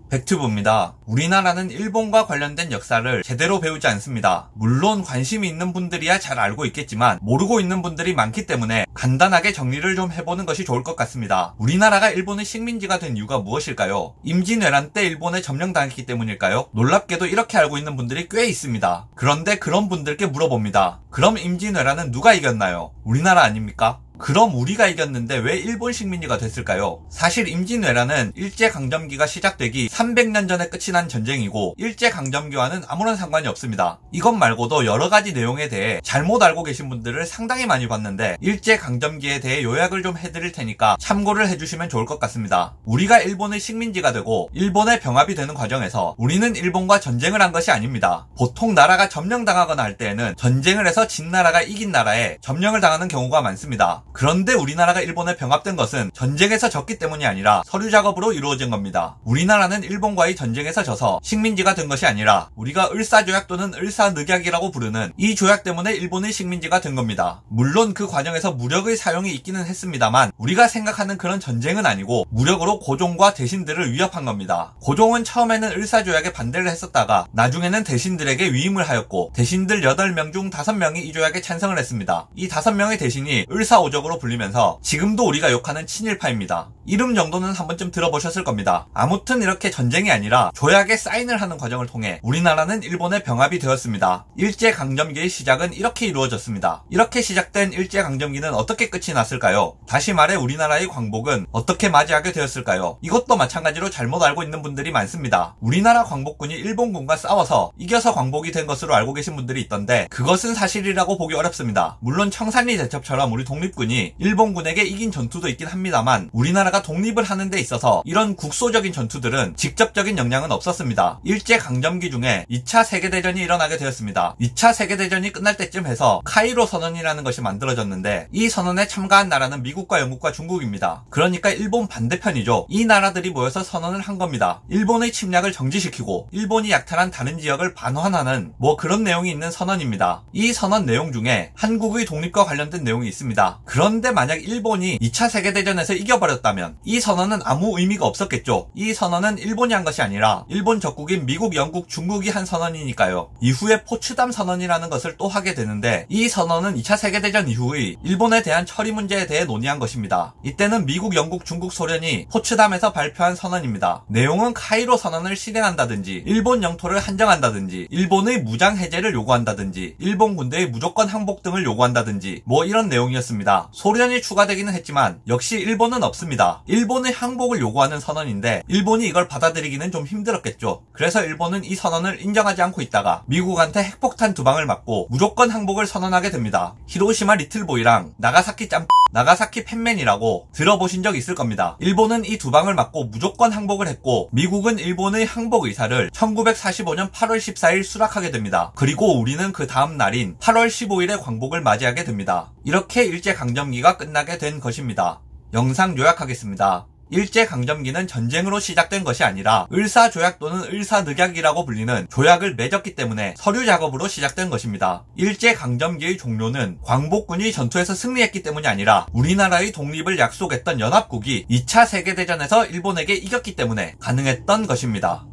백튜브입니다. 우리나라는 일본과 관련된 역사를 제대로 배우지 않습니다. 물론 관심이 있는 분들이야 잘 알고 있겠지만 모르고 있는 분들이 많기 때문에 간단하게 정리를 좀 해보는 것이 좋을 것 같습니다. 우리나라가 일본의 식민지가 된 이유가 무엇일까요? 임진왜란 때 일본에 점령당했기 때문일까요? 놀랍게도 이렇게 알고 있는 분들이 꽤 있습니다. 그런데 그런 분들께 물어봅니다. 그럼 임진왜란은 누가 이겼나요? 우리나라 아닙니까? 그럼 우리가 이겼는데 왜 일본 식민지가 됐을까요? 사실 임진왜란은 일제강점기가 시작되기 300년 전에 끝이 난 전쟁이고 일제강점기와는 아무런 상관이 없습니다. 이것 말고도 여러가지 내용에 대해 잘못 알고 계신 분들을 상당히 많이 봤는데 일제강점기에 대해 요약을 좀 해드릴 테니까 참고를 해주시면 좋을 것 같습니다. 우리가 일본의 식민지가 되고 일본의 병합이 되는 과정에서 우리는 일본과 전쟁을 한 것이 아닙니다. 보통 나라가 점령당하거나 할 때에는 전쟁을 해서 진 나라가 이긴 나라에 점령을 당하는 경우가 많습니다. 그런데 우리나라가 일본에 병합된 것은 전쟁에서 졌기 때문이 아니라 서류 작업으로 이루어진 겁니다. 우리나라는 일본과의 전쟁에서 져서 식민지가 된 것이 아니라 우리가 을사조약 또는 을사늑약이라고 부르는 이 조약 때문에 일본의 식민지가 된 겁니다. 물론 그 과정에서 무력의 사용이 있기는 했습니다만 우리가 생각하는 그런 전쟁은 아니고 무력으로 고종과 대신들을 위협한 겁니다. 고종은 처음에는 을사조약에 반대를 했었다가 나중에는 대신들에게 위임을 하였고 대신들 8명 중 5명이 이 조약에 찬성을 했습니다. 이 5명의 대신이 을사오적으로 불리면서 지금도 우리가 욕하는 친일파입니다. 이름 정도는 한 번쯤 들어보셨을 겁니다. 아무튼 이렇게 전쟁이 아니라 조약에 사인을 하는 과정을 통해 우리나라는 일본의 병합이 되었습니다. 일제강점기의 시작은 이렇게 이루어졌습니다. 이렇게 시작된 일제강점기는 어떻게 끝이 났을까요? 다시 말해 우리나라의 광복은 어떻게 맞이하게 되었을까요? 이것도 마찬가지로 잘못 알고 있는 분들이 많습니다. 우리나라 광복군이 일본군과 싸워서 이겨서 광복이 된 것으로 알고 계신 분들이 있던데 그것은 사실이라고 보기 어렵습니다. 물론 청산리 대첩처럼 우리 독립군이 일본군에게 이긴 전투도 있긴 합니다만 우리나라가 독립을 하는 데 있어서 이런 국소적인 전투들은 직접적인 영향은 없었습니다. 일제강점기 중에 2차 세계대전이 일어나게 되었습니다. 2차 세계대전이 끝날 때쯤 해서 카이로 선언이라는 것이 만들어졌는데 이 선언에 참가한 나라는 미국과 영국과 중국입니다. 그러니까 일본 반대편이죠. 이 나라들이 모여서 선언을 한 겁니다. 일본의 침략을 정지시키고 일본이 약탈한 다른 지역을 반환하는 뭐 그런 내용이 있는 선언입니다. 이 선언 내용 중에 한국의 독립과 관련된 내용이 있습니다. 그런데 만약 일본이 2차 세계대전에서 이겨버렸다면 이 선언은 아무 의미가 없었겠죠. 이 선언은 일본이 한 것이 아니라 일본 적국인 미국, 영국, 중국이 한 선언이니까요. 이후에 포츠담 선언이라는 것을 또 하게 되는데 이 선언은 2차 세계대전 이후의 일본에 대한 처리 문제에 대해 논의한 것입니다. 이때는 미국, 영국, 중국, 소련이 포츠담에서 발표한 선언입니다. 내용은 카이로 선언을 실행한다든지 일본 영토를 한정한다든지 일본의 무장 해제를 요구한다든지 일본 군대의 무조건 항복 등을 요구한다든지 뭐 이런 내용이었습니다. 소련이 추가되기는 했지만 역시 일본은 없습니다. 일본의 항복을 요구하는 선언인데 일본이 이걸 받아들이기는 좀 힘들었겠죠. 그래서 일본은 이 선언을 인정하지 않고 있다가 미국한테 핵폭탄 2방을 맞고 무조건 항복을 선언하게 됩니다. 히로시마 리틀보이랑 나가사키 팬맨이라고 들어보신 적 있을 겁니다. 일본은 이 2방을 맞고 무조건 항복을 했고 미국은 일본의 항복 의사를 1945년 8월 14일 수락하게 됩니다. 그리고 우리는 그 다음 날인 8월 15일에 광복을 맞이하게 됩니다. 이렇게 일제강점기가 끝나게 된 것입니다. 영상 요약하겠습니다. 일제강점기는 전쟁으로 시작된 것이 아니라 을사조약 또는 을사늑약이라고 불리는 조약을 맺었기 때문에 서류 작업으로 시작된 것입니다. 일제강점기의 종료는 광복군이 전투에서 승리했기 때문이 아니라 우리나라의 독립을 약속했던 연합국이 2차 세계대전에서 일본에게 이겼기 때문에 가능했던 것입니다.